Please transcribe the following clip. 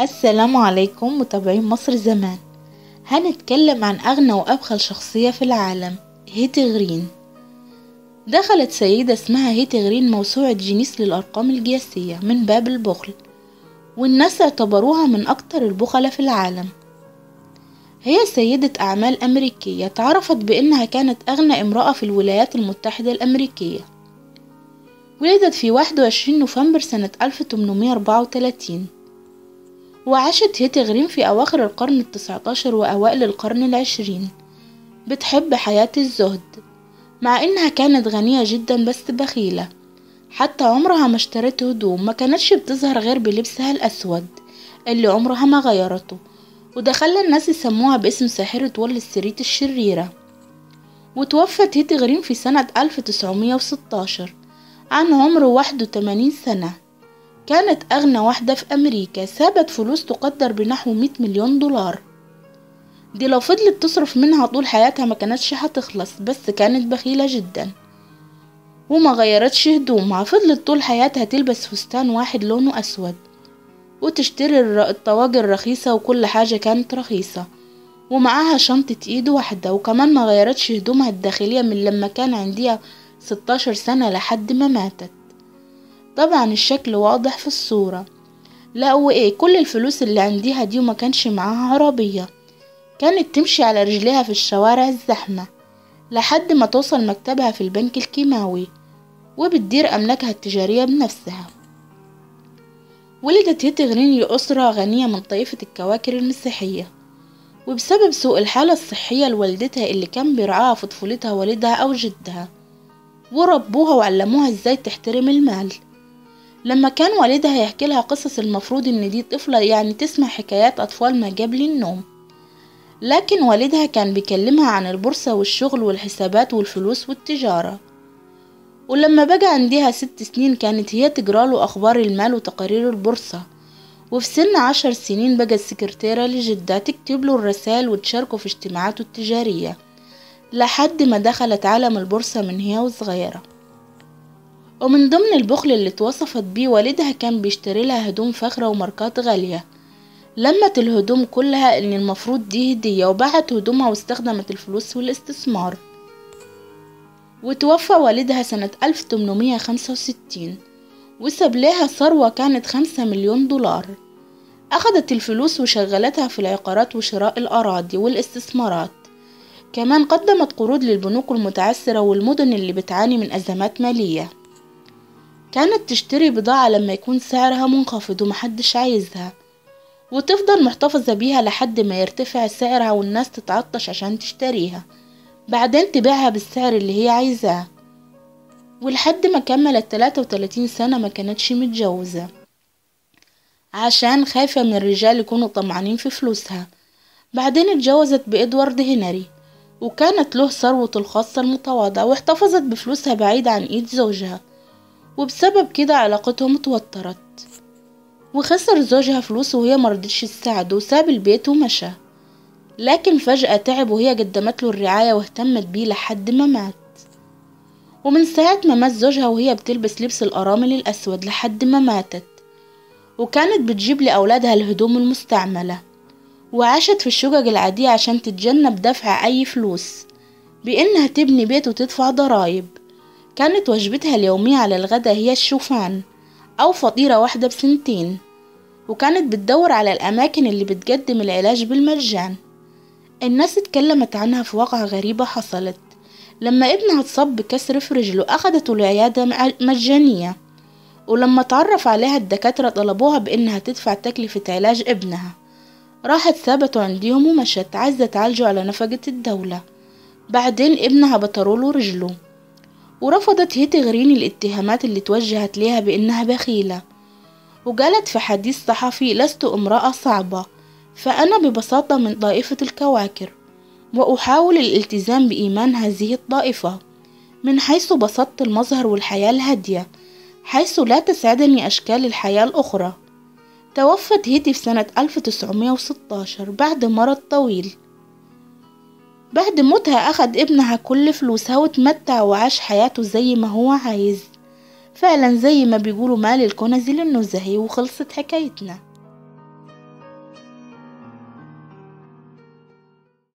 السلام عليكم متابعين مصر زمان. هنتكلم عن أغنى وأبخل شخصية في العالم، هيتي غرين. دخلت سيدة اسمها هيتي غرين موسوعة جينيس للأرقام القياسية من باب البخل، والناس اعتبروها من أكتر البخلة في العالم. هي سيدة أعمال أمريكية تعرفت بأنها كانت أغنى امرأة في الولايات المتحدة الأمريكية. ولدت في 21 نوفمبر سنة 1834، وعاشت هيتي غرين في أواخر القرن ال19 وأوائل القرن ال20. بتحب حياة الزهد، مع إنها كانت غنية جدا بس بخيلة. حتى عمرها ما اشترت هدوم، ما كانتش بتظهر غير بلبسها الأسود اللي عمرها ما غيرته، وده خلى الناس يسموها باسم ساحرة وول ستريت الشريرة. وتوفت هيتي غرين في سنة 1916 عن عمر 81 سنة. كانت أغنى واحدة في أمريكا، سابت فلوس تقدر بنحو 100 مليون دولار. دي لو فضلت تصرف منها طول حياتها ما كانتش هتخلص، بس كانت بخيلة جدا وما غيرتش هدومها. فضلت طول حياتها تلبس فستان واحد لونه أسود، وتشتري الطواجن رخيصة، وكل حاجة كانت رخيصة، ومعاها شنطة ايد واحدة. وكمان ما غيرتش هدومها الداخلية من لما كان عندها 16 سنة لحد ما ماتت. طبعا الشكل واضح في الصورة. لا وايه، كل الفلوس اللي عندها دي وما كانش معاها عربية، كانت تمشي على رجليها في الشوارع الزحمة لحد ما توصل مكتبها في البنك الكيماوي، وبتدير أملاكها التجارية بنفسها. ولدت هيتي غرين لأسرة غنية من طائفة الكواكر المسيحية، وبسبب سوء الحالة الصحية لوالدتها اللي كان بيرعاها في طفولتها والدها أو جدها، وربوها وعلموها ازاي تحترم المال. لما كان والدها يحكي لها قصص، المفروض ان دي طفلة يعني تسمع حكايات اطفال ما قبل النوم، لكن والدها كان بيكلمها عن البورصة والشغل والحسابات والفلوس والتجارة. ولما بقى عندها 6 سنين كانت هي تقراله اخبار المال وتقارير البورصة. وفي سن 10 سنين بقت سكرتيرة لجدها تكتب له الرسائل وتشاركه في اجتماعاته التجارية، لحد ما دخلت عالم البورصة من هي وصغيرة. ومن ضمن البخل اللي اتوصفت بيه، والدها كان بيشتري لها هدوم فاخرة وماركات غالية. لمت الهدوم كلها ان المفروض دي هدية، وباعت هدومها واستخدمت الفلوس في الاستثمار. وتوفى والدها سنة 1865، وساب لها ثروة كانت 5 مليون دولار. أخدت الفلوس وشغلتها في العقارات وشراء الأراضي والاستثمارات. كمان قدمت قروض للبنوك المتعثرة والمدن اللي بتعاني من أزمات مالية. كانت تشتري بضاعة لما يكون سعرها منخفض ومحدش عايزها، وتفضل محتفظة بيها لحد ما يرتفع سعرها والناس تتعطش عشان تشتريها، بعدين تبيعها بالسعر اللي هي عايزاه. ولحد ما كملت 33 سنة ما كانتش متجوزة، عشان خايفة من الرجال يكونوا طمعانين في فلوسها. بعدين اتجوزت بإدوارد هنري، وكانت له ثروته الخاصة المتواضعة، واحتفظت بفلوسها بعيد عن ايد زوجها. وبسبب كده علاقتهم اتوترت، وخسر زوجها فلوسه وهي مرضتش تساعده وساب البيت ومشى. لكن فجأة تعب وهي قدمت له الرعاية واهتمت بيه لحد ما مات. ومن ساعة ما مات زوجها وهي بتلبس لبس الأرامل الأسود لحد ما ماتت. وكانت بتجيب لأولادها الهدوم المستعملة، وعاشت في الشقق العادية عشان تتجنب دفع أي فلوس، بإنها تبني بيت وتدفع ضرائب. كانت وجبتها اليومية على الغداء هي الشوفان أو فطيرة واحدة ب2 سنت. وكانت بتدور على الأماكن اللي بتقدم العلاج بالمجان. الناس اتكلمت عنها في واقعة غريبة حصلت. لما ابنها اتصاب بكسر في رجله أخدته لعيادة مجانية، ولما تعرف عليها الدكاترة طلبوها بإنها تدفع تكلفة علاج ابنها. راحت سابته عنديهم ومشت، عايزة تعالجه على نفقة الدولة. بعدين ابنها بتروله رجله. ورفضت هيتي غرين الاتهامات اللي توجهت ليها بإنها بخيلة، وقالت في حديث صحفي: لست امرأة صعبة، فأنا ببساطة من طائفة الكواكر، وأحاول الالتزام بإيمان هذه الطائفة من حيث بسطت المظهر والحياة الهادية، حيث لا تسعدني أشكال الحياة الأخرى. توفت هيتي في سنة 1916 بعد مرض طويل. بعد موتها أخد ابنها كل فلوسها وتمتع وعاش حياته زي ما هو عايز، فعلا زي ما بيقولوا مال الكنز للنزهة. وخلصت حكايتنا.